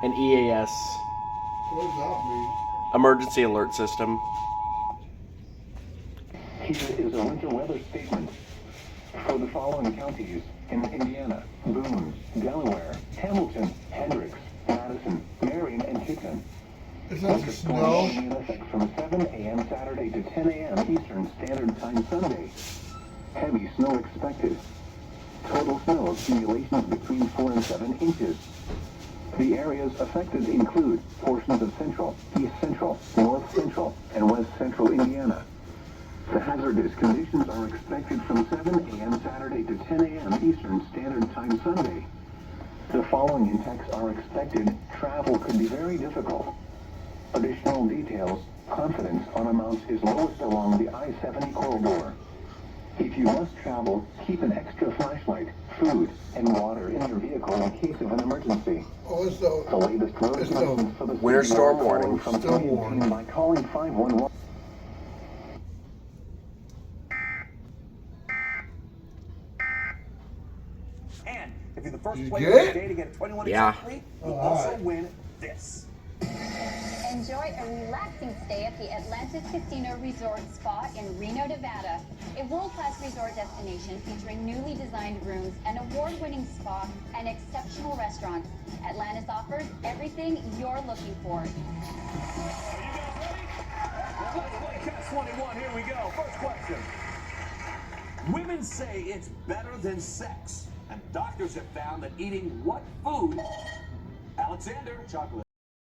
an EAS, What does that mean? emergency alert system. Here is a winter weather statement for the following counties in Indiana: Boone, Delaware, Hamilton, Hendricks, Madison, Marion, and Hickman. Is Winter that storm snow? will be in effect from 7 a.m. Saturday to 10 a.m. Eastern Standard Time Sunday. Heavy snow expected. Total snow accumulations between 4 and 7 inches. The areas affected include portions of central, east central, north central, and west central Indiana. The hazardous conditions are expected from 7 a.m. Saturday to 10 a.m. Eastern Standard Time Sunday. The following impacts are expected. Travel could be very difficult. Additional details: confidence on amounts is lowest along the I-70 corridor. If you must travel, keep an extra flashlight, food, and water in your vehicle in case of an emergency. Oh, it's The the latest road It's the announcements for the winter city storm are calling warning. from Storm 2018 warning. by calling 511. And if you're the first You player get of it? the day to get a 21 Yeah. free, Oh, you'll all also right. win this. Enjoy a relaxing stay at the Atlantis Casino Resort Spa in Reno, Nevada. A world-class resort destination featuring newly designed rooms, an award-winning spa, and exceptional restaurants. Atlantis offers everything you're looking for. Are you guys ready? Let's play Test 21. Here we go. First question. Women say it's better than sex, and doctors have found that eating what food? Alexander, chocolate.